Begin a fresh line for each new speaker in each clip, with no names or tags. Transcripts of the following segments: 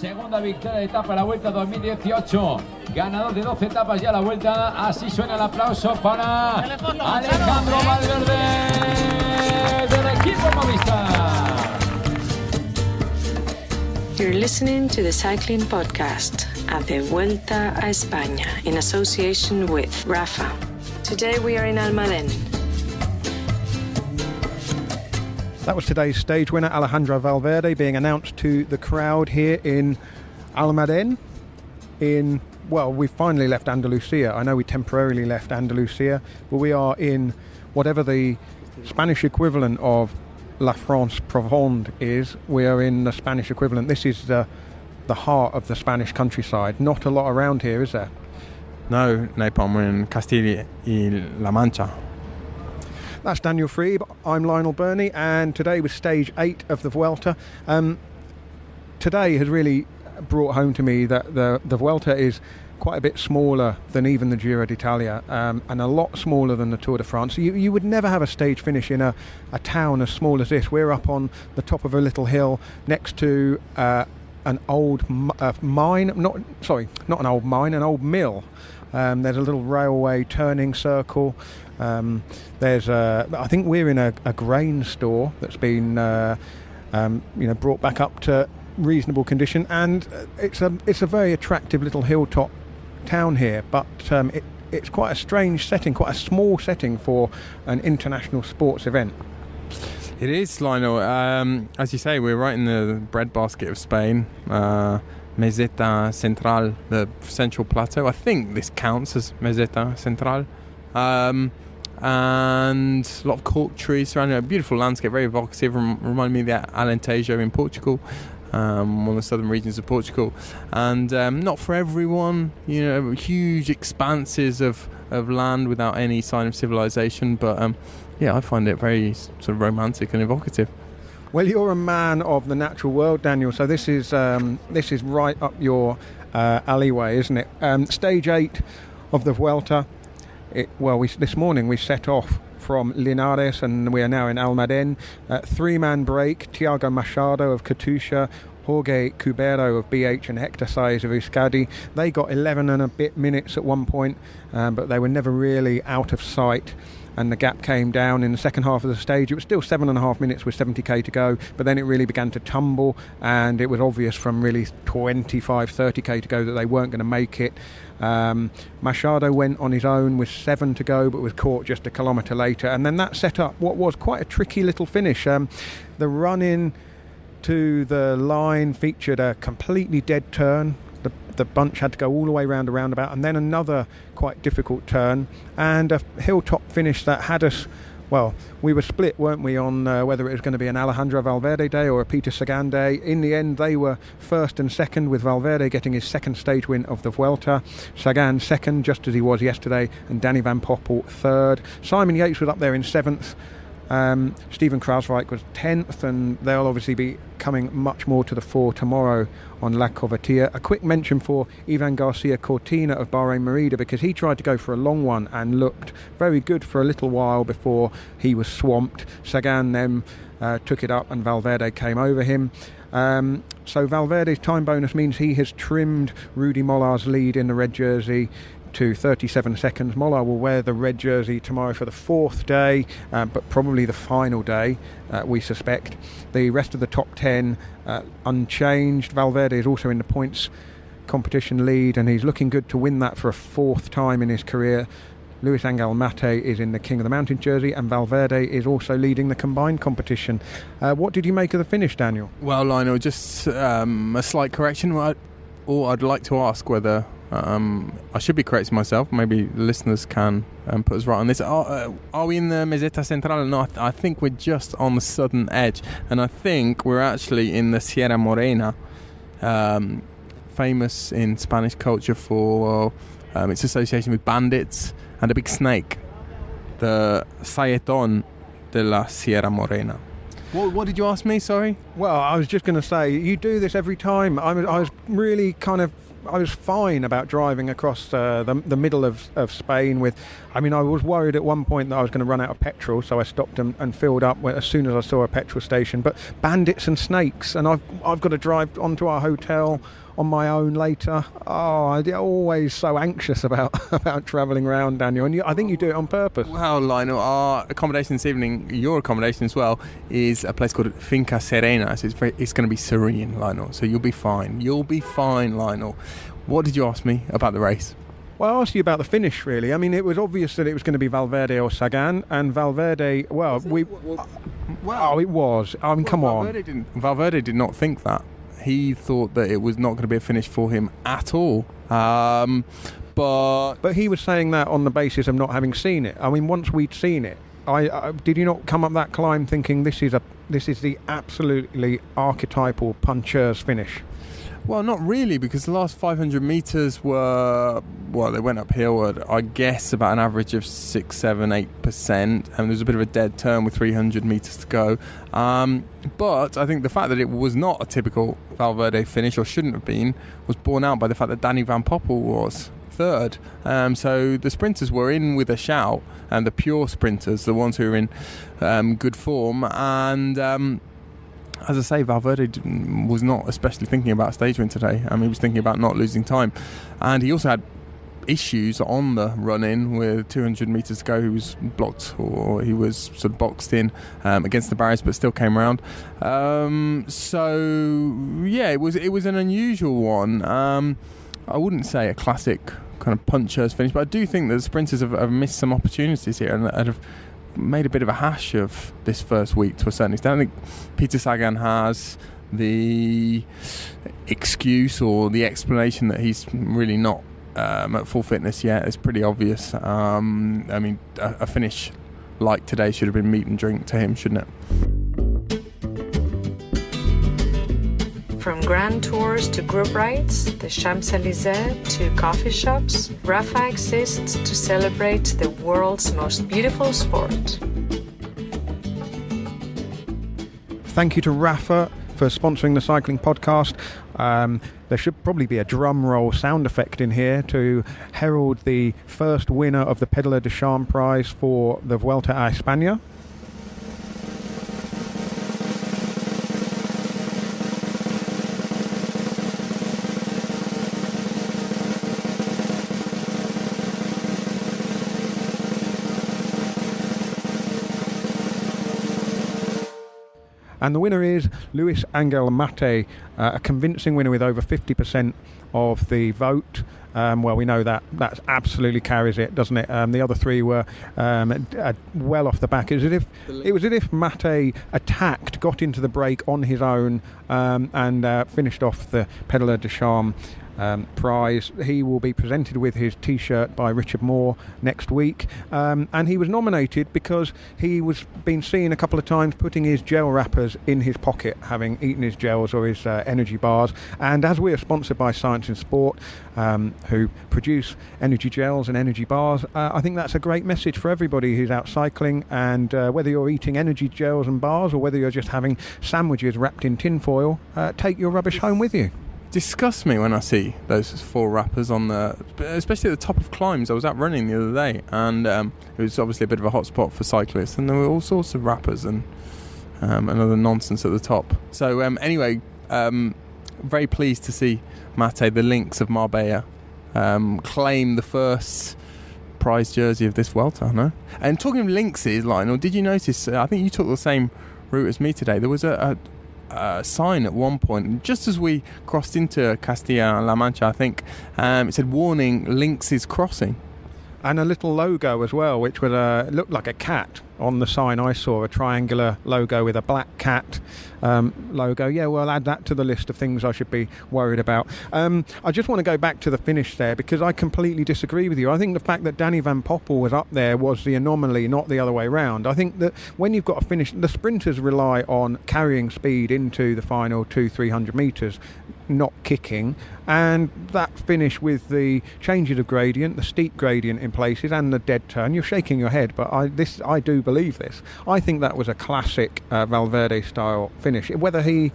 segunda victoria de etapa la Vuelta 2018, ganador de 12 etapas ya la Vuelta. Así suena el aplauso para Alejandro Valverde del equipo Movistar.
You're listening to the Cycling Podcast at the Vuelta a España in association with Rapha. Today we are in Almadén.
That was today's stage winner, Alejandro Valverde, being announced to the crowd here in Almadén. We finally left Andalusia. I know we temporarily left Andalusia, but we are in whatever the Spanish equivalent of La France Profonde is. We are in the Spanish equivalent. This is the heart of the Spanish countryside. Not a lot around here, is there?
No, Napalm. We're in Castilla y La Mancha.
That's Daniel Friebe. I'm Lionel Birnie, and today was stage 8 of the Vuelta. Today has really brought home to me that the Vuelta is quite a bit smaller than even the Giro d'Italia, and a lot smaller than the Tour de France. You would never have a stage finish in a town as small as this. We're up on the top of a little hill next to an old mine. Not an old mine, an old mill. There's a little railway turning circle. I think we're in a grain store that's been brought back up to reasonable condition, and it's a very attractive little hilltop town here, but it's quite a strange setting, quite a small setting for an international sports event.
It is, Lionel. As you say, we're right in the breadbasket of Spain. Meseta Central, the central plateau. I think this counts as Meseta Central. And a lot of cork trees surrounding a beautiful landscape, very evocative, remind me of the Alentejo in Portugal, one of the southern regions of Portugal. And not for everyone, huge expanses of land without any sign of civilization, but I find it very sort of romantic and evocative.
Well, you're a man of the natural world, Daniel, so this is right up your alleyway, isn't it? Stage 8 of the Vuelta. This morning we set off from Linares and we are now in Almadén. 3-man break, Tiago Machado of Katusha, Jorge Cubero of BH and Hector Saez of Euskadi. They got 11 and a bit minutes at one point, but they were never really out of sight. And the gap came down in the second half of the stage. It was still 7.5 minutes with 70k to go, but then it really began to tumble, and it was obvious from really 30k to go that they weren't going to make it. Machado went on his own with 7 to go, but was caught just a kilometre later, and then that set up what was quite a tricky little finish. The run-in to the line featured a completely dead turn. The bunch had to go all the way round a roundabout, and then another quite difficult turn, and a hilltop finish that had us, we were split, weren't we, on whether it was going to be an Alejandro Valverde day or a Peter Sagan day. In the end, they were first and second, with Valverde getting his second stage win of the Vuelta, Sagan second, just as he was yesterday, and Danny van Poppel third. Simon Yates was up there in 7th. Steven Kruijswijk was 10th, and they'll obviously be coming much more to the fore tomorrow on La Covatilla. A quick mention for Ivan Garcia Cortina of Bahrain Merida, because he tried to go for a long one and looked very good for a little while before he was swamped. Sagan then took it up and Valverde came over him. So Valverde's time bonus means he has trimmed Rudy Mollard's lead in the red jersey to 37 seconds. Molard will wear the red jersey tomorrow for the 4th day, but probably the final day, we suspect. The rest of the top 10 unchanged. Valverde is also in the points competition lead, and he's looking good to win that for a 4th time in his career. Luis Angel Mate is in the King of the Mountain jersey, and Valverde is also leading the combined competition. What did you make of the finish, Daniel?
Well, Lionel, just a slight correction. I'd like to ask whether I should be correcting myself. Maybe the listeners can put us right on this. Are we in the Meseta Central? No, I think we're just on the southern edge, and I think we're actually in the Sierra Morena, famous in Spanish culture for its association with bandits and a big snake, the Saeton de la Sierra Morena. What did you ask me, sorry?
Well, I was just going to say, you do this every time. I was really kind of was fine about driving across the middle of Spain with. I mean, I was worried at one point that I was going to run out of petrol, so I stopped and filled up as soon as I saw a petrol station. But bandits and snakes, and I've got to drive onto our hotel on my own later. Oh, I'm always so anxious about travelling around, Daniel, and I think you do it on purpose.
Well, Lionel, our accommodation this evening, your accommodation as well, is a place called Finca Serena. So it's going to be serene, Lionel. So you'll be fine. You'll be fine, Lionel. What did you ask me about the race?
Well, I asked you about the finish, really. I mean, it was obvious that it was going to be Valverde or Sagan, and Valverde, it was. I mean, come on.
Valverde did not think that. He thought that it was not going to be a finish for him at all. But
he was saying that on the basis of not having seen it. I mean, once we'd seen it, did you not come up that climb thinking this is the absolutely archetypal puncheur's finish?
Well, not really, because the last 500 metres were, well, they went uphill at, I guess, about an average of 6, 7, 8%, and there's a bit of a dead turn with 300 metres to go. But I think the fact that it was not a typical Valverde finish, or shouldn't have been, was borne out by the fact that Danny Van Poppel was third. So the sprinters were in with a shout, and the pure sprinters, the ones who were in good form, and as I say, Valverde was not especially thinking about stage win today. He was thinking about not losing time. And he also had issues on the run-in with 200 metres to go. He was blocked, or he was sort of boxed in against the barriers, but still came around. So, yeah, it was an unusual one. I wouldn't say a classic kind of puncher's finish, but I do think that the sprinters have missed some opportunities here and have made a bit of a hash of this first week to a certain extent. I think Peter Sagan has the excuse or the explanation that he's really not at full fitness yet. It's pretty obvious. I mean, a finish like today should have been meat and drink to him, shouldn't it?
From grand tours to group rides, the Champs-Élysées to coffee shops, Rapha exists to celebrate the world's most beautiful sport.
Thank you to Rapha for sponsoring the cycling podcast. There should probably be a drum roll sound effect in here to herald the first winner of the Pedaler de Charme prize for the Vuelta a España. And the winner is Luis Angel Mate, a convincing winner with over 50% of the vote. Well, we know that absolutely carries it, doesn't it? The other three were well off the back. It was as if Mate attacked, got into the break on his own, and finished off the Pedaler de Charme prize. He will be presented with his T-shirt by Richard Moore next week, and he was nominated because he was been seen a couple of times putting his gel wrappers in his pocket, having eaten his gels or his energy bars. And as we are sponsored by Science in Sport, who produce energy gels and energy bars, I think that's a great message for everybody who's out cycling, and whether you're eating energy gels and bars or whether you're just having sandwiches wrapped in tinfoil, take your rubbish home with you.
Disgusts me when I see those 4 wrappers on especially at the top of climbs. I was out running the other day, and it was obviously a bit of a hot spot for cyclists, and there were all sorts of wrappers and other nonsense at the top. So anyway, very pleased to see Mate, the Lynx of Marbella, claim the first prize jersey of this Vuelta, no? And talking of lynxes, Lionel, did you notice, I think you took the same route as me today, there was a sign at one point, just as we crossed into Castilla-La Mancha, I think, it said, "Warning, lynxes crossing."
And a little logo as well, which would looked like a cat on the sign I saw, a triangular logo with a black cat logo. Yeah, well, I'll add that to the list of things I should be worried about. I just want to go back to the finish there, because I completely disagree with you. I think the fact that Danny Van Poppel was up there was the anomaly, not the other way round. I think that when you've got a finish, the sprinters rely on carrying speed into the final 200-300 metres, not kicking, and that finish with the changes of gradient, the steep gradient in places, and the dead turn, you're shaking your head, but I do believe this. I think that was a classic Valverde style finish, whether he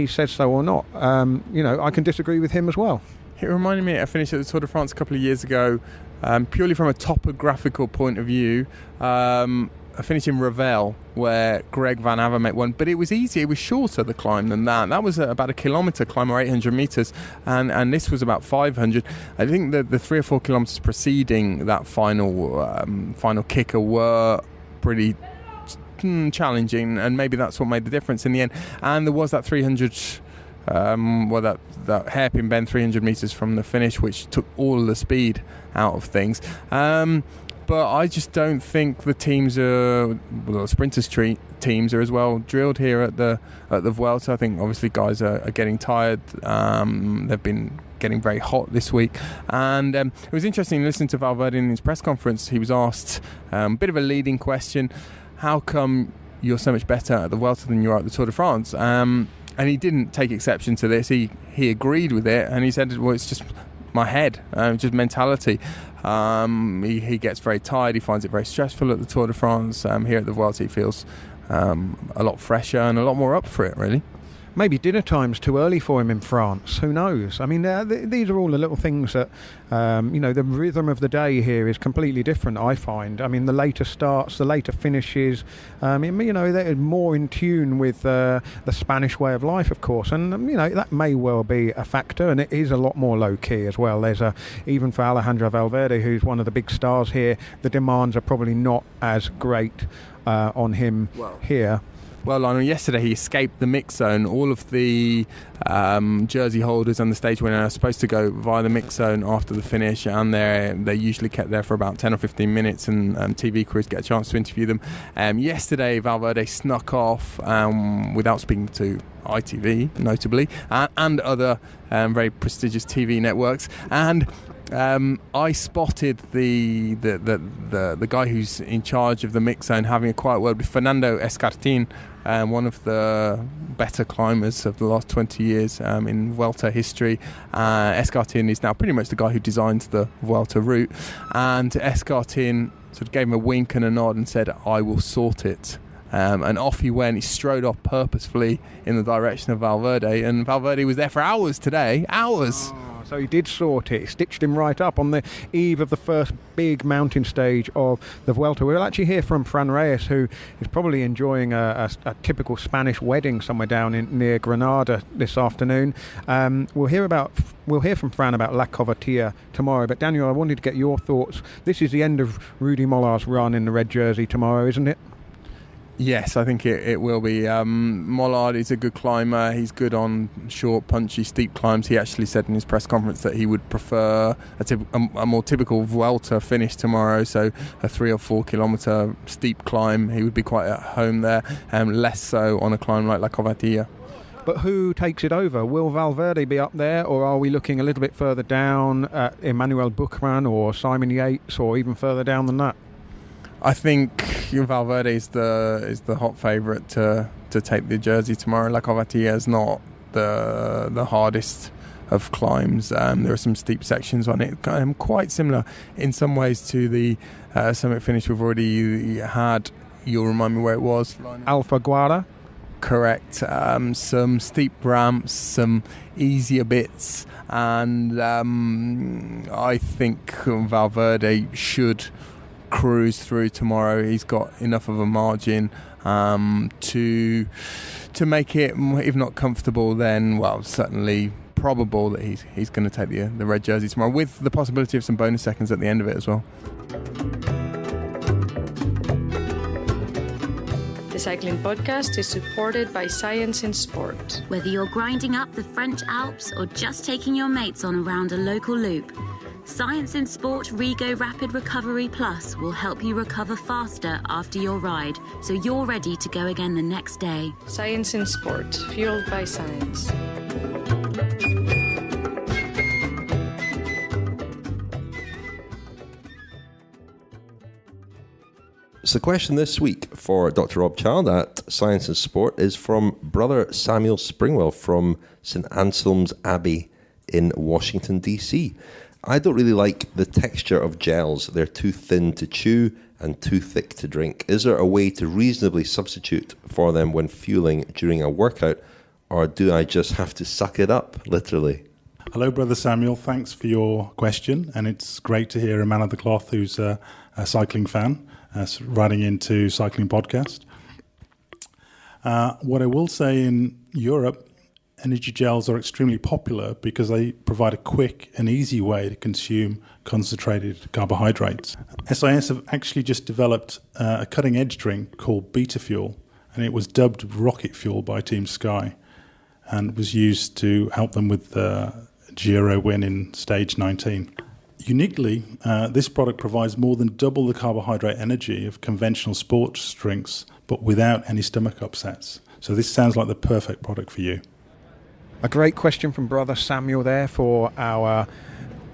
says so or not. I can disagree with him as well.
It reminded me, I finished at the Tour de France a couple of years ago, purely from a topographical point of view. I finished in Revel, where Greg Van Avermaet won, but it was easier, it was shorter, the climb, than that. That was about a kilometre climb, or 800 metres, and this was about 500. I think that the 3 or 4 kilometres preceding that final kicker were pretty challenging, and maybe that's what made the difference in the end. And there was that 300, that hairpin bend 300 metres from the finish, which took all of the speed out of things. But I just don't think the teams sprinters teams are as well drilled here at the Vuelta. I think obviously guys are getting tired. They've been getting very hot this week, and it was interesting listening to Valverde in his press conference. He was asked a bit of a leading question: how come you're so much better at the Vuelta than you are at the Tour de France? And he didn't take exception to this. He agreed with it, and he said, well, it's just my head, just mentality. He gets very tired. He finds it very stressful at the Tour de France. Here at the Vuelta, he feels a lot fresher and a lot more up for it, really.
Maybe dinner time's too early for him in France. Who knows? I mean, these are all the little things that, the rhythm of the day here is completely different, I find. I mean, the later starts, the later finishes, they're more in tune with the Spanish way of life, of course. And, that may well be a factor, and it is a lot more low-key as well. There's even for Alejandro Valverde, who's one of the big stars here, the demands are probably not as great on him here.
Well, Lionel, yesterday he escaped the mix zone. All of the jersey holders and the stage winner are supposed to go via the mix zone after the finish, and they're usually kept there for about 10 or 15 minutes, and TV crews get a chance to interview them. Yesterday, Valverde snuck off without speaking to ITV, notably, and other very prestigious TV networks. And I spotted the guy who's in charge of the mix zone having a quiet word with Fernando Escartin, one of the better climbers of the last 20 years in Vuelta history. Escartin is now pretty much the guy who designs the Vuelta route, and Escartin sort of gave him a wink and a nod and said, "I will sort it." And off he went. He strode off purposefully in the direction of Valverde, and Valverde was there for hours today. Hours!
So he did sort it. He stitched him right up on the eve of the first big mountain stage of the Vuelta. We'll actually hear from Fran Reyes, who is probably enjoying a typical Spanish wedding somewhere down near Granada this afternoon. We'll hear from Fran about La Covatilla tomorrow. But Daniel, I wanted to get your thoughts. This is the end of Rudy Mollard's run in the red jersey tomorrow, isn't it?
Yes, I think it will be. Molard is a good climber. He's good on short, punchy, steep climbs. He actually said in his press conference that he would prefer a more typical Vuelta finish tomorrow, so a 3 or 4 kilometre steep climb. He would be quite at home there, less so on a climb like La Covatilla.
But who takes it over? Will Valverde be up there, or are we looking a little bit further down at Emmanuel Buchmann or Simon Yates, or even further down than that?
I think Valverde is the hot favourite to take the jersey tomorrow. La Covatilla is not the hardest of climbs. There are some steep sections on it, quite similar in some ways to the summit finish we've already had. You'll remind me where it was.
Alfaguara?
Correct. Some steep ramps, some easier bits, and I think Valverde should cruise through tomorrow. He's got enough of a margin to make it, if not comfortable, then certainly probable that he's going to take the red jersey tomorrow, with the possibility of some bonus seconds at the end of it as well.
The Cycling Podcast is supported by Science in Sport.
Whether you're grinding up the French Alps or just taking your mates on around a local loop, Science in Sport Rego Rapid Recovery Plus will help you recover faster after your ride, so you're ready to go again the next day.
Science in Sport, fueled by science.
So the question this week for Dr. Rob Child at Science and Sport is from Brother Samuel Springwell from St. Anselm's Abbey in Washington, D.C. I don't really like the texture of gels. They're too thin to chew and too thick to drink. Is there a way to reasonably substitute for them when fueling during a workout, or do I just have to suck it up, literally?
Hello, Brother Samuel. Thanks for your question, and it's great to hear a man of the cloth who's a cycling fan writing into Cycling Podcast. What I will say, in Europe, energy gels are extremely popular because they provide a quick and easy way to consume concentrated carbohydrates. SIS have actually just developed a cutting-edge drink called Beta Fuel, and it was dubbed Rocket Fuel by Team Sky, and was used to help them with the Giro win in stage 19. Uniquely, this product provides more than double the carbohydrate energy of conventional sports drinks, but without any stomach upsets. So this sounds like the perfect product for you.
A great question from Brother Samuel there for our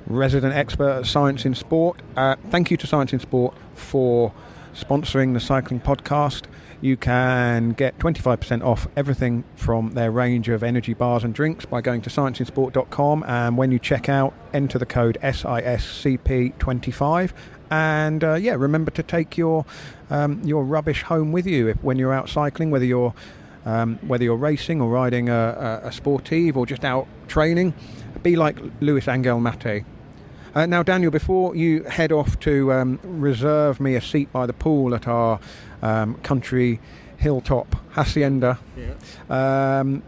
resident expert at Science in Sport. Thank you to Science in Sport for sponsoring the Cycling Podcast. You can get 25% off everything from their range of energy bars and drinks by going to scienceinsport.com, and when you check out, enter the code SISCP25. And remember to take your rubbish home with you when you're out cycling, whether you're racing or riding a sportive or just out training. Be like Luis Angel Mate. Now, Daniel, before you head off to reserve me a seat by the pool at our country hilltop hacienda, and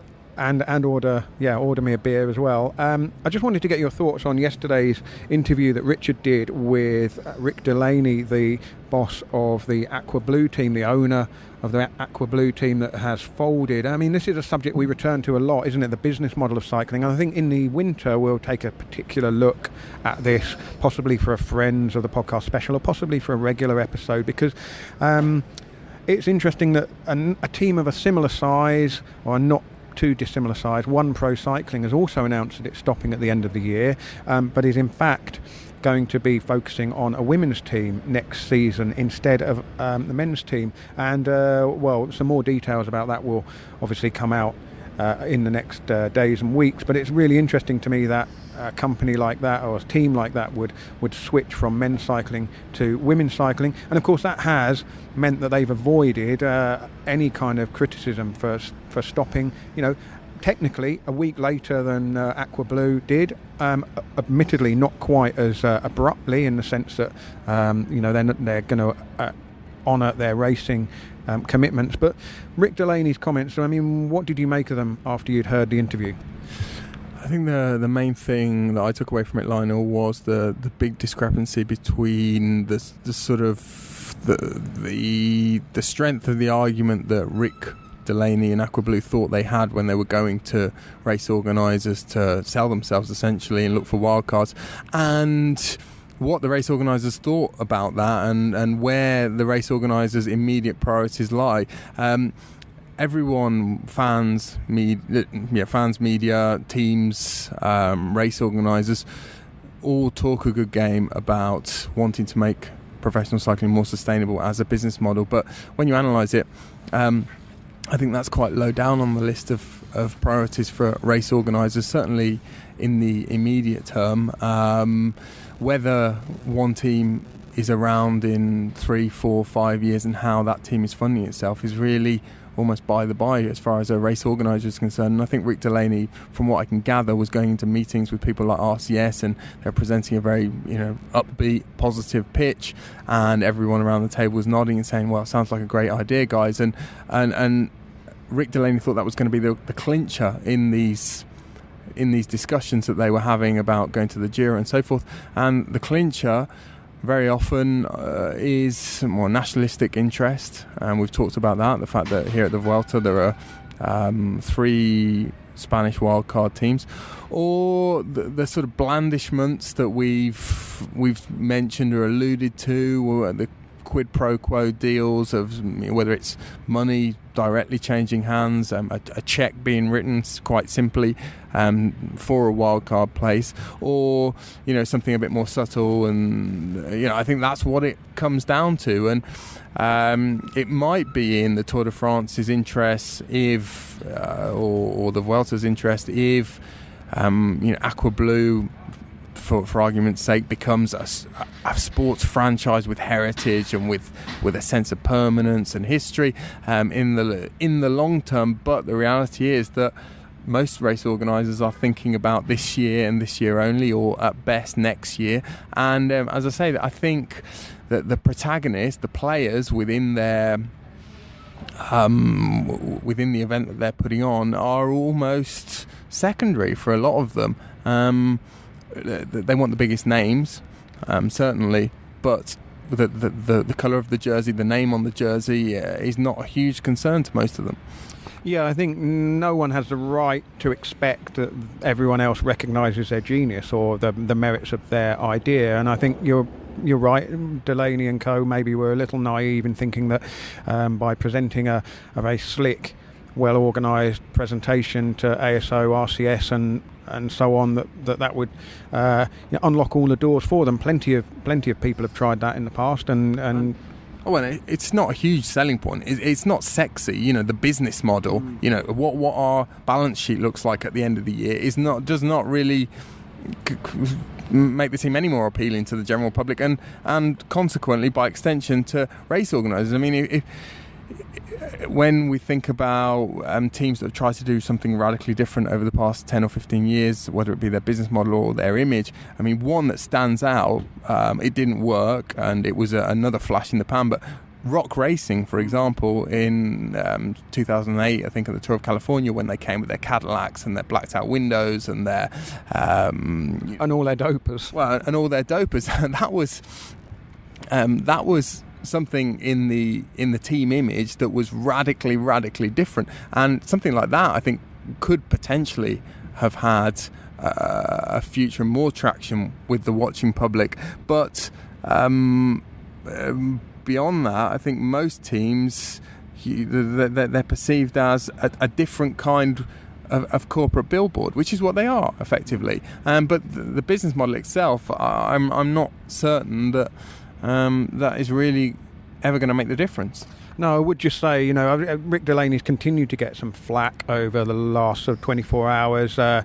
order me a beer as well. I just wanted to get your thoughts on yesterday's interview that Richard did with Rick Delaney, the boss of the Aqua Blue team, the owner of the Aqua Blue team that has folded. I mean, this is a subject we return to a lot, isn't it? The business model of cycling. And I think in the winter we'll take a particular look at this, possibly for a Friends of the Podcast special, or possibly for a regular episode, because it's interesting that a team of a similar size, or not too dissimilar size, One Pro Cycling, has also announced that it's stopping at the end of the year, but is in fact going to be focusing on a women's team next season instead of the men's team. And some more details about that will obviously come out in the next days and weeks, but it's really interesting to me that a company like that, or a team like that, would switch from men's cycling to women's cycling. And of course that has meant that they've avoided any kind of criticism for stopping, technically a week later than Aqua Blue did, admittedly not quite as abruptly, in the sense that they're going to honour their racing commitments. But Rick Delaney's comments, I mean, what did you make of them after you'd heard the interview?
I think the main thing that I took away from it, Lionel, was the big discrepancy between the sort of the strength of the argument that Rick Delaney and Aqua Blue thought they had when they were going to race organisers to sell themselves essentially and look for wildcards, and what the race organisers thought about that, and where the race organisers' immediate priorities lie. Everyone, fans, media, teams, race organisers, all talk a good game about wanting to make professional cycling more sustainable as a business model. But when you analyse it, I think that's quite low down on the list of priorities for race organisers, certainly in the immediate term. Whether one team is around in 3, 4, 5 years and how that team is funding itself is really almost by the by as far as a race organiser is concerned. And I think Rick Delaney, from what I can gather, was going into meetings with people like RCS, and they're presenting a very upbeat, positive pitch, and everyone around the table was nodding and saying, well, it sounds like a great idea, guys. And Rick Delaney thought that was going to be the clincher in these discussions that they were having about going to the Giro and so forth. And the clincher very often is more nationalistic interest, and we've talked about that, the fact that here at the Vuelta there are 3 Spanish wildcard teams, or the sort of blandishments that we've mentioned or alluded to, or the quid pro quo deals of whether it's money directly changing hands, a cheque being written quite simply for a wildcard place, or something a bit more subtle. And I think that's what it comes down to. And it might be in the Tour de France's interest if or the Vuelta's interest if Aqua Blue, for argument's sake, becomes a sports franchise with heritage and with a sense of permanence and history in the long term. But the reality is that most race organisers are thinking about this year and this year only, or at best next year. And as I say, I think that the protagonists, the players within their within the event that they're putting on, are almost secondary for a lot of them. They want the biggest names, certainly, but the colour of the jersey, the name on the jersey, is not a huge concern to most of them.
Yeah, I think no one has the right to expect that everyone else recognises their genius or the merits of their idea. And I think you're right, Delaney and co. maybe were a little naive in thinking that by presenting a very slick, well-organised presentation to ASO, RCS and so on, that would unlock all the doors for them. Plenty of people have tried that in the past, and
well, it's not a huge selling point. It's not sexy, the business model. What our balance sheet looks like at the end of the year does not really make the team any more appealing to the general public, and consequently, by extension, to race organisers. I mean, when we think about teams that have tried to do something radically different over the past 10 or 15 years, whether it be their business model or their image, I mean, one that stands out, it didn't work and it was another flash in the pan, but Rock Racing, for example, in 2008, I think at the Tour of California, when they came with their Cadillacs and their blacked out windows and their
and all their dopers.
Well, and all their dopers, that was something in the team image that was radically different, and something like that I think could potentially have had a future more traction with the watching public. But beyond that, I think most teams, they're perceived as a different kind of corporate billboard, which is what they are effectively. But the business model itself, I'm not certain that that is really ever going to make the difference.
No, I would just say, Rick Delaney's continued to get some flack over the last sort of 24 hours, for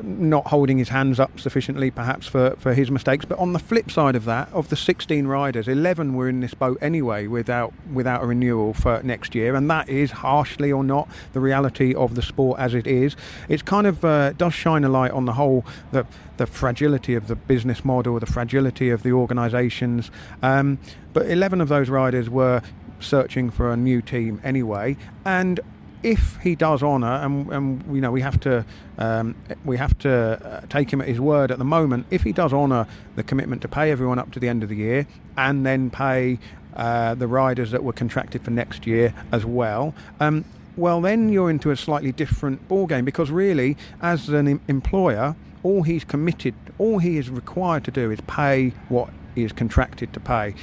not holding his hands up sufficiently, perhaps for his mistakes. But on the flip side of that, of the 16 riders, 11 were in this boat anyway without a renewal for next year, and that is, harshly or not, the reality of the sport as it is. It's kind of does shine a light on the whole, the fragility of the business model, the fragility of the organisations. But 11 of those riders were searching for a new team anyway, and if he does honour, and we have to take him at his word at the moment. If he does honour the commitment to pay everyone up to the end of the year, and then pay the riders that were contracted for next year as well, well, then you're into a slightly different ballgame, because really, as an employer, all he is required to do is pay what he is contracted to pay.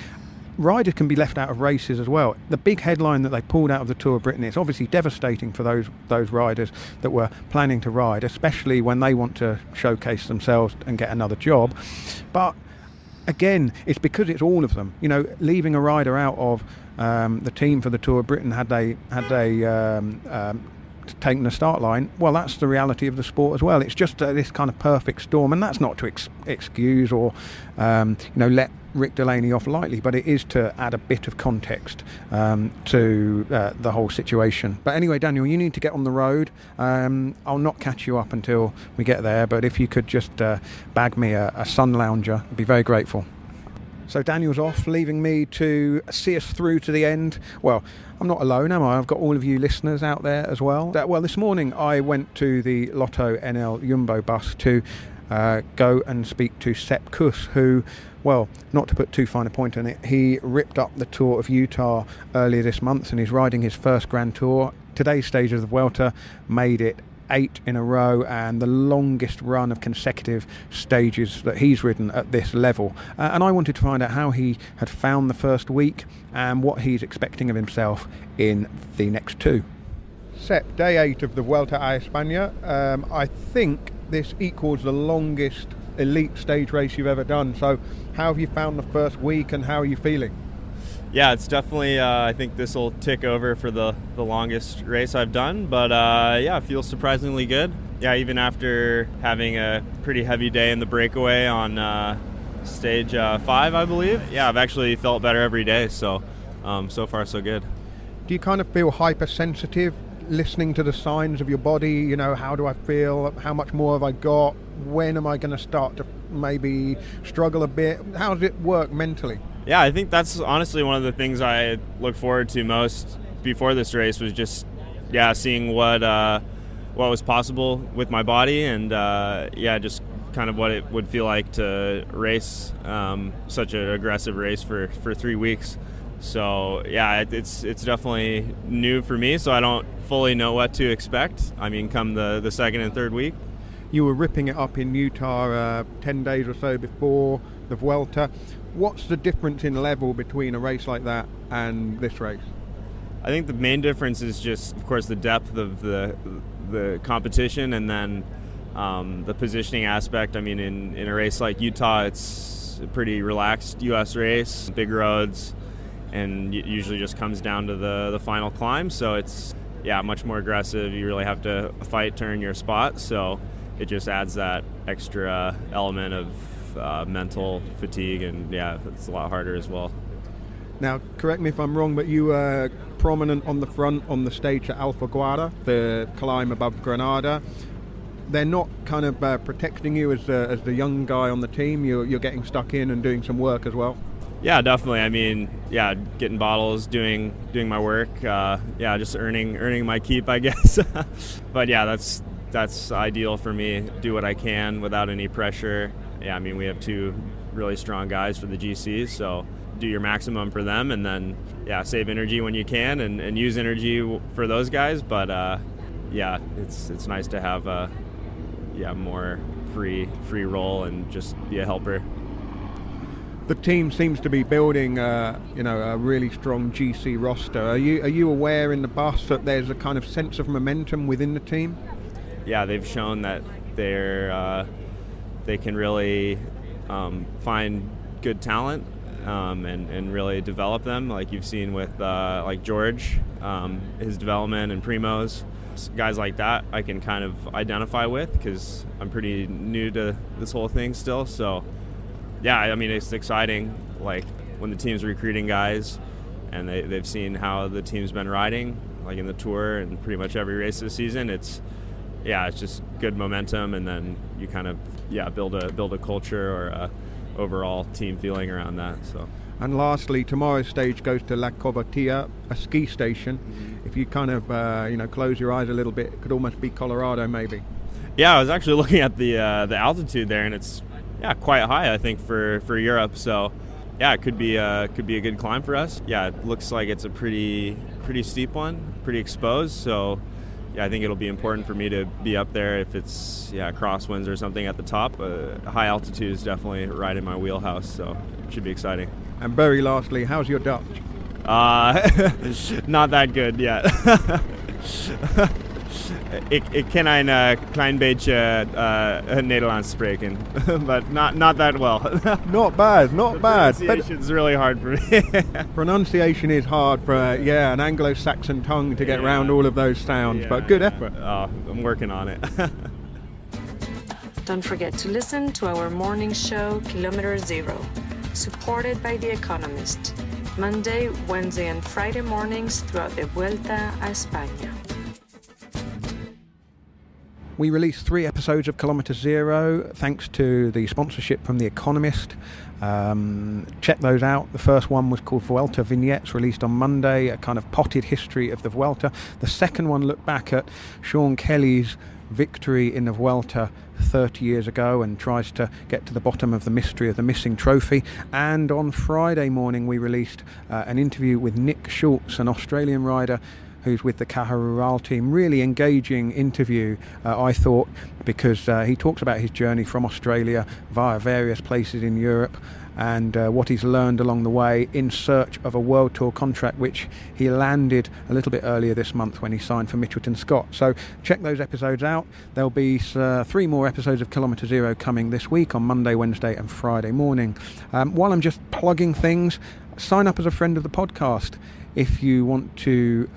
Riders can be left out of races as well. The big headline that they pulled out of the Tour of Britain, it's obviously devastating for those riders that were planning to ride, especially when they want to showcase themselves and get another job. But again, it's because it's all of them. Leaving a rider out of the team for the Tour of Britain had they taken the start line, well, that's the reality of the sport as well. It's just this kind of perfect storm, and that's not to excuse or let Rick Delaney off lightly, but it is to add a bit of context to the whole situation. But anyway, Daniel, you need to get on the road. I'll not catch you up until we get there, but if you could just bag me a sun lounger, I'd be very grateful. So Daniel's off, leaving me to see us through to the end. Well, I'm not alone, am I? I've got all of you listeners out there as well. Well, this morning I went to the LottoNL-Jumbo bus to go and speak to Sepp Kuss, who, well, not to put too fine a point on it, he ripped up the Tour of Utah earlier this month and he's riding his first Grand Tour. Today's stage of the Vuelta made it 8 in a row, and the longest run of consecutive stages that he's ridden at this level. And I wanted to find out how he had found the first week and what he's expecting of himself in the next 2. Sepp, day 8 of the Vuelta a España. I think this equals the longest elite stage race you've ever done. So how have you found the first week and how are you feeling?
Yeah, it's definitely, I think this will tick over for the longest race I've done, but yeah, it feels surprisingly good. Yeah, even after having a pretty heavy day in the breakaway on stage 5, I believe. Yeah, I've actually felt better every day, so so far so good.
Do you kind of feel hypersensitive listening to the signs of your body? You know, how do I feel? How much more have I got? When am I going to start to maybe struggle a bit? How does it work mentally?
Yeah, I think that's honestly one of the things I look forward to most before this race was just, seeing what was possible with my body and, just kind of what it would feel like to race such an aggressive race for 3 weeks. So, it's definitely new for me, so I don't fully know what to expect. I mean, come the second and third week.
You were ripping it up in Utah 10 days or so before the Vuelta. What's the difference in level between a race like that and this race?
I think the main difference is just, of course, the depth of the competition and then the positioning aspect. I mean, in a race like Utah, it's a pretty relaxed U.S. race, big roads, and it usually just comes down to the final climb. So it's, much more aggressive. You really have to fight to earn your spot. So it just adds that extra element of mental fatigue, and it's a lot harder as well.
Now, correct me if I'm wrong, but you were prominent on the front on the stage at Alfaguara, the climb above Granada. They're not kind of protecting you as the young guy on the team. You're getting stuck in and doing some work as well.
Yeah, definitely. I mean, getting bottles, doing my work. Just earning my keep, I guess. But that's ideal for me. Do what I can without any pressure. Yeah, I mean, we have 2 really strong guys for the GCs, so do your maximum for them, and then save energy when you can, and use energy for those guys. But it's nice to have a more free role and just be a helper.
The team seems to be building a really strong GC roster. Are you aware in the bus that there's a kind of sense of momentum within the team?
Yeah, they've shown that they can really find good talent and really develop them, like you've seen with like George, his development, and Primo's. Guys like that I can kind of identify with because I'm pretty new to this whole thing still. So I mean, it's exciting, like when the team's recruiting guys and they've seen how the team's been riding, like in the Tour and pretty much every race this season. It's just good momentum, and then you kind of build a culture or a overall team feeling around that. So.
And lastly, tomorrow's stage goes to La Covatilla, a ski station. Mm-hmm. If you kind of close your eyes a little bit, it could almost be Colorado maybe. Yeah,
I was actually looking at the altitude there, and it's quite high, I think, for Europe. So it could be a good climb for us. It looks like it's a pretty steep one, pretty exposed. So I think it'll be important for me to be up there if it's crosswinds or something at the top. High altitude is definitely right in my wheelhouse, so it should be exciting.
And very lastly, how's your Dutch?
Not that good yet. Ik ken een klein beetje Nederlands spreken, but not that well.
Not bad.
Pronunciation's really hard for me.
Pronunciation is hard for an Anglo-Saxon tongue to get around all of those sounds, but good effort.
I'm working on it.
Don't forget to listen to our morning show, Kilometer Zero, supported by The Economist, Monday, Wednesday, and Friday mornings throughout the Vuelta a España.
We released 3 episodes of Kilometer Zero thanks to the sponsorship from The Economist. Check those out. The first one was called Vuelta Vignettes, released on Monday, a kind of potted history of the Vuelta. The second one looked back at Sean Kelly's victory in the Vuelta 30 years ago and tries to get to the bottom of the mystery of the missing trophy. And on Friday morning we released an interview with Nick Schultz, an Australian rider who's with the Caja Rural team. Really engaging interview, I thought, because he talks about his journey from Australia via various places in Europe and what he's learned along the way in search of a World Tour contract, which he landed a little bit earlier this month when he signed for Mitchelton Scott. So check those episodes out. There'll be 3 more episodes of Kilometer Zero coming this week on Monday, Wednesday and Friday morning. While I'm just plugging things, sign up as a friend of the podcast. if you want to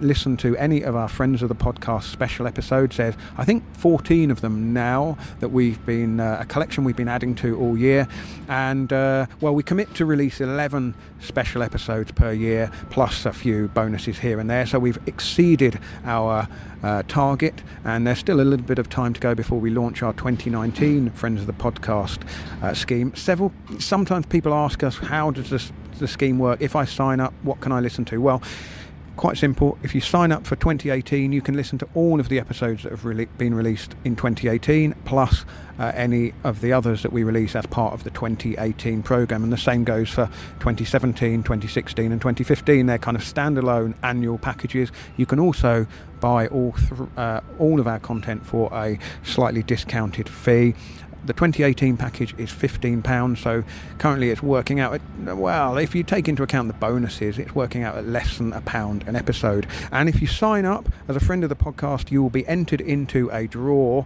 listen to any of our Friends of the Podcast special episodes, there's, I think, 14 of them now that we've been, a collection we've been adding to all year. And, we commit to release 11 special episodes per year, plus a few bonuses here and there. So we've exceeded our target, and there's still a little bit of time to go before we launch our 2019 Friends of the Podcast scheme. Sometimes people ask us, how does the scheme work? If I sign up, what can I listen to? Well, quite simple. If you sign up for 2018, you can listen to all of the episodes that have been released in 2018, plus any of the others that we release as part of the 2018 programme. And the same goes for 2017, 2016 and 2015. They're kind of standalone annual packages. You can also buy all of our content for a slightly discounted fee. The 2018 package is £15, so currently it's working out at, well, if you take into account the bonuses, it's working out at less than £1 an episode. And if you sign up as a friend of the podcast, you will be entered into a draw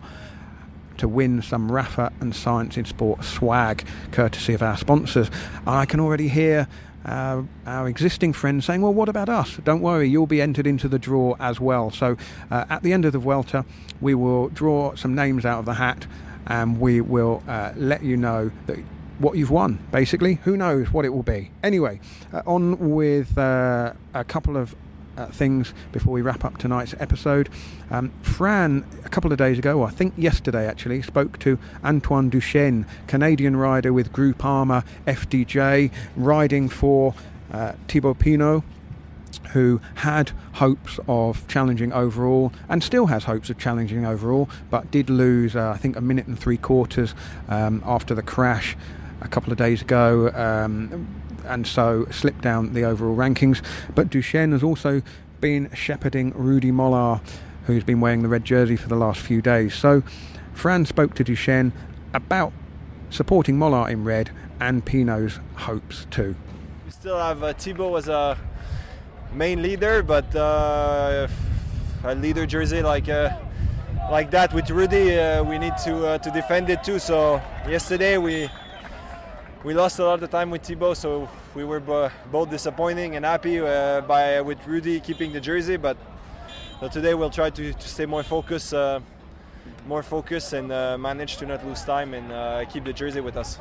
to win some Rapha and Science in Sport swag, courtesy of our sponsors. And I can already hear our existing friends saying, well, what about us? Don't worry, you'll be entered into the draw as well. So at the end of the Vuelta, we will draw some names out of the hat, and we will let you know that what you've won, basically. Who knows what it will be. Anyway, on with a couple of things before we wrap up tonight's episode. Fran, a couple of days ago, or I think yesterday actually, spoke to Antoine Duchesne, Canadian rider with Groupama-FDJ, riding for Thibaut Pinot, who had hopes of challenging overall and still has hopes of challenging overall, but did lose I think 1 minute and 3/4 after the crash a couple of days ago, and so slipped down the overall rankings. But Duchesne has also been shepherding Rudy Molard, who's been wearing the red jersey for the last few days. So Fran spoke to Duchesne about supporting Molard in red and Pinot's hopes too.
We still have Thibaut as a main leader, but a leader jersey like that with Rudy, we need to defend it too. So yesterday we lost a lot of time with Thibaut, so we were both disappointing and happy with Rudy keeping the jersey. But today we'll try to stay more focused and manage to not lose time and keep the jersey with us.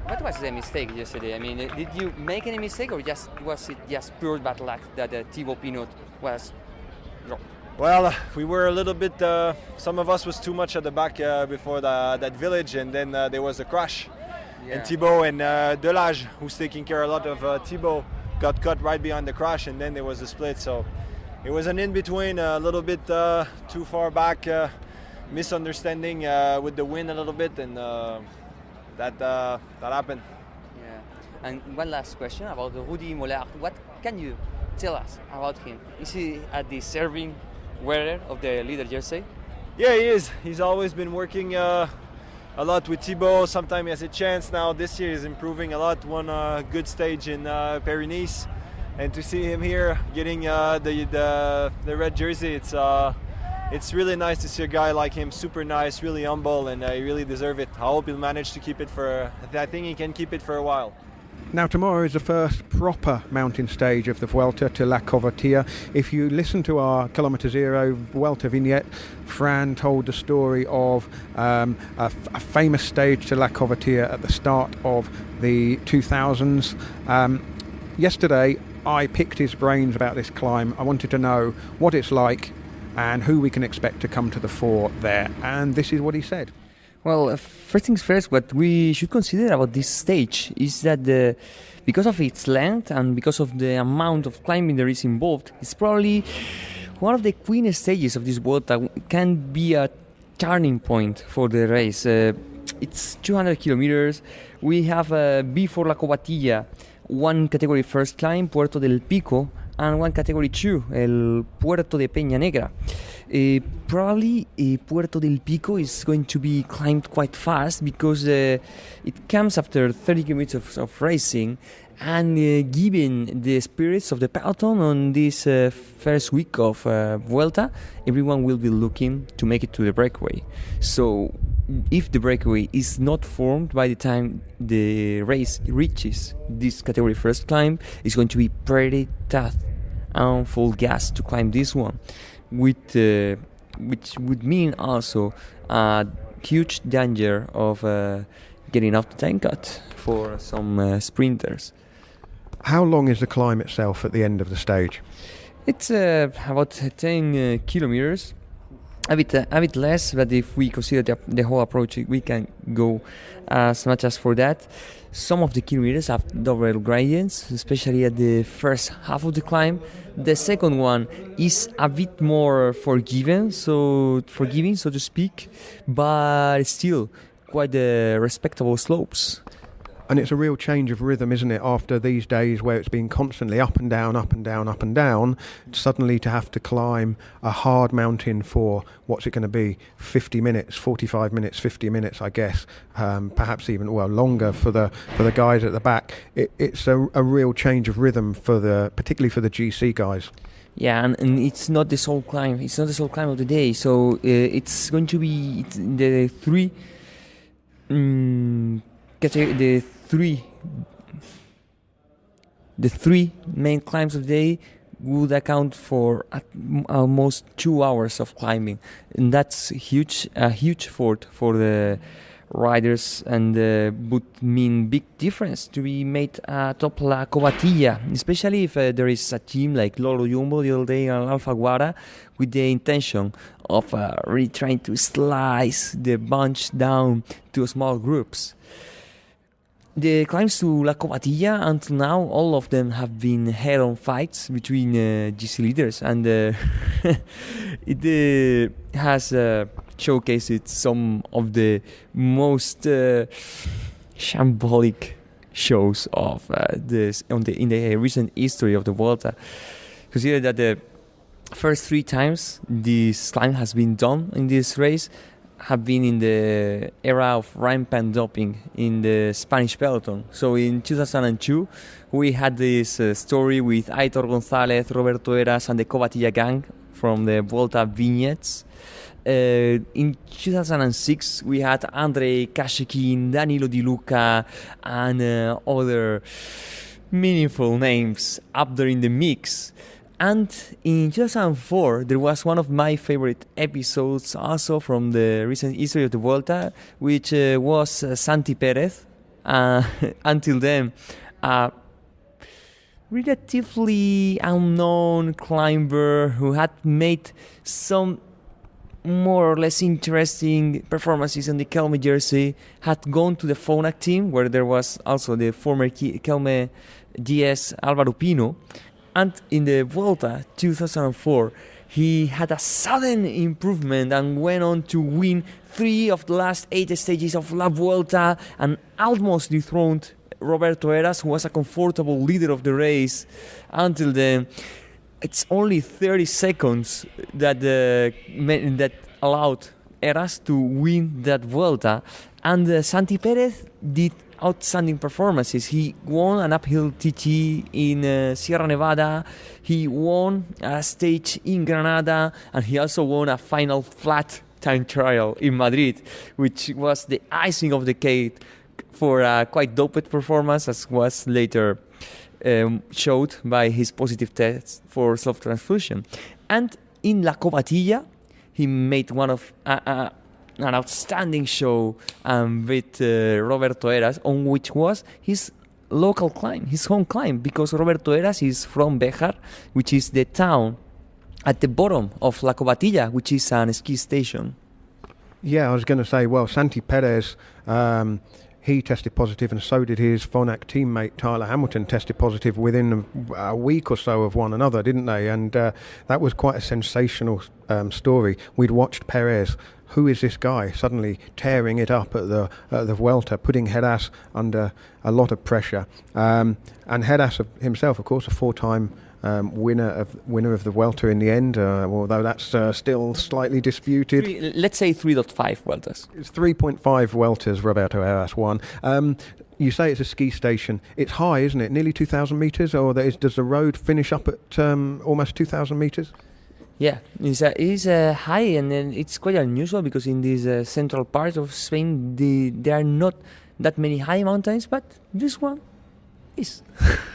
What was the mistake yesterday? I mean, did you make any mistake, or was it just pure bad luck that Thibaut Pinot was wrong?
Well, we were a little bit. Some of us was too much at the back before that village, and then there was a crash. Yeah. And Thibaut and Delage, who's taking care a lot of Thibaut, got cut right behind the crash, and then there was a split. So it was an in-between, a little bit too far back, misunderstanding with the wind a little bit, and that happened.
Yeah. And one last question about Rudy Molard. What can you tell us about him? Is he a deserving wearer of the leader jersey?
Yeah, he is. He's always been working a lot with Thibaut. Sometimes he has a chance. Now this year he's improving a lot. Won a good stage in Paris-Nice, and to see him here getting the red jersey, it's really nice to see a guy like him. Super nice, really humble, and he really deserves it. I hope he'll manage to keep it I think he can keep it for a while.
Now tomorrow is the first proper mountain stage of the Vuelta to La Covatilla. If you listen to our Kilometre Zero Vuelta vignette, Fran told the story of a famous stage to La Covatilla at the start of the 2000s. Yesterday I picked his brains about this climb. I wanted to know what it's like and who we can expect to come to the fore there. And this is what he said.
Well, first things first, what we should consider about this stage is that because of its length and because of the amount of climbing there is involved, it's probably one of the queenest stages of this Vuelta. Can be a turning point for the race. It's 200 kilometers. We have before La Covatilla, one category first climb, Puerto del Pico, and one category 2, El Puerto de Peña Negra. Probably Puerto del Pico is going to be climbed quite fast because it comes after 30 kilometers of racing, and given the spirits of the peloton on this first week of Vuelta, everyone will be looking to make it to the breakaway. So if the breakaway is not formed by the time the race reaches this category first climb, it's going to be pretty tough and full gas to climb this one, which would mean also a huge danger of getting off the time cut for some sprinters.
How long is the climb itself at the end of the stage?
It's about 10 kilometers, a bit less, but if we consider the whole approach, we can go as much as for that. Some of the kilometers have double gradients, especially at the first half of the climb. The second one is a bit more forgiving, so to speak, but still quite respectable slopes.
And it's a real change of rhythm, isn't it, after these days where it's been constantly up and down, up and down, up and down, suddenly to have to climb a hard mountain for, what's it going to be, 50 minutes, 45 minutes, 50 minutes, I guess, perhaps even, longer for the guys at the back. It's a real change of rhythm, particularly for the GC guys.
Yeah, and it's not the sole climb. It's not the sole climb of the day. So it's going to be the three main climbs of the day would account for almost 2 hours of climbing, and that's a huge effort for the riders, and would mean big difference to be made atop La Covatilla, especially if there is a team like LottoNL-Jumbo the other day and Alfaguara with the intention of really trying to slice the bunch down to small groups. The climbs to La Covatilla until now, all of them have been head-on fights between GC leaders, and it has showcased some of the most shambolic shows of in the recent history of the Vuelta. Consider that the first 3 times this climb has been done in this race have been in the era of rampant doping in the Spanish peloton. So in 2002, we had this story with Aitor González, Roberto Heras, and the Covatilla gang from the Vuelta vignettes. In 2006, we had Andrei Kashekin, Danilo Di Luca, and other meaningful names up there in the mix. And in 2004, there was one of my favorite episodes also from the recent history of the Vuelta, which was Santi Perez. Until then, a relatively unknown climber who had made some more or less interesting performances in the Kelme jersey, had gone to the Phonak team, where there was also the former Kelme DS Álvaro Pino. And in the Vuelta 2004, he had a sudden improvement and went on to win 3 of the last 8 stages of La Vuelta and almost dethroned Roberto Heras, who was a comfortable leader of the race. Until then, it's only 30 seconds that allowed Heras to win that Vuelta. And Santi Perez did outstanding performances. He won an uphill TT in Sierra Nevada, he won a stage in Granada, and he also won a final flat time trial in Madrid, which was the icing of the cake for a quite doped performance, as was later showed by his positive test for self-transfusion. And in La Covatilla, he made one of an outstanding show with Roberto Heras, on which was his local climb, his home climb, because Roberto Heras is from Béjar, which is the town at the bottom of La Covatilla, which is an ski station.
Yeah, I was going to say, Santi Perez, he tested positive, and so did his Phonak teammate Tyler Hamilton, tested positive within a week or so of one another, didn't they? And that was quite a sensational story. We'd watched Perez. Who is this guy? Suddenly tearing it up at the Vuelta, putting Heras under a lot of pressure. And Heras himself, of course, a 4-time winner of the Vuelta in the end, although that's still slightly disputed.
Let's say 3.5 Vueltas.
It's 3.5 Vueltas Roberto Heras won. You say it's a ski station. It's high, isn't it? Nearly 2,000 metres, or does the road finish up at almost 2,000 metres?
Yeah, it's high, and then it's quite unusual because in this central part of Spain, there are not that many high mountains, but this one is.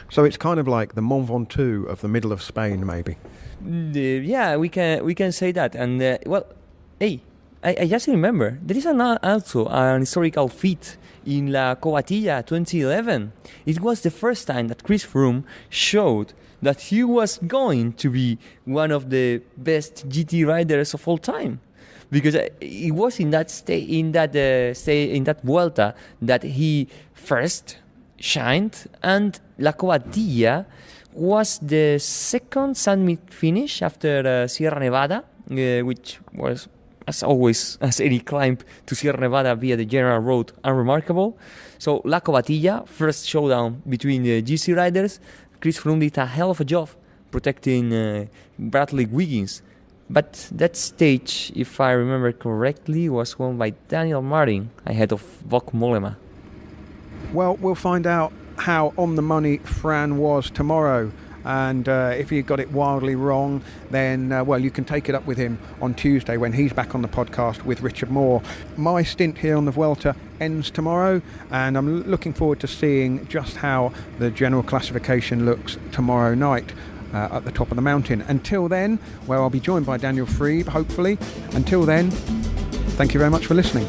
So it's kind of like the Mont Ventoux of the middle of Spain, maybe.
Yeah, we can say that. And hey, I just remember there is also an historical feat in La Covatilla 2011. It was the first time that Chris Froome showed that he was going to be one of the best GT riders of all time, because it was in that Vuelta that he first shined, and La Covatilla was the second summit finish after Sierra Nevada, which was, as always, as any climb to Sierra Nevada via the general road, unremarkable. So La Covatilla, first showdown between the GC riders. Chris Froome did a hell of a job protecting Bradley Wiggins. But that stage, if I remember correctly, was won by Daniel Martin ahead of Wout Mollema.
Well, we'll find out how on the money Fran was tomorrow. And if he got it wildly wrong, then, you can take it up with him on Tuesday when he's back on the podcast with Richard Moore. My stint here on the Vuelta ends tomorrow, and I'm looking forward to seeing just how the general classification looks tomorrow night at the top of the mountain. Until then, I'll be joined by Daniel Friebe, hopefully. Until then, thank you very much for listening.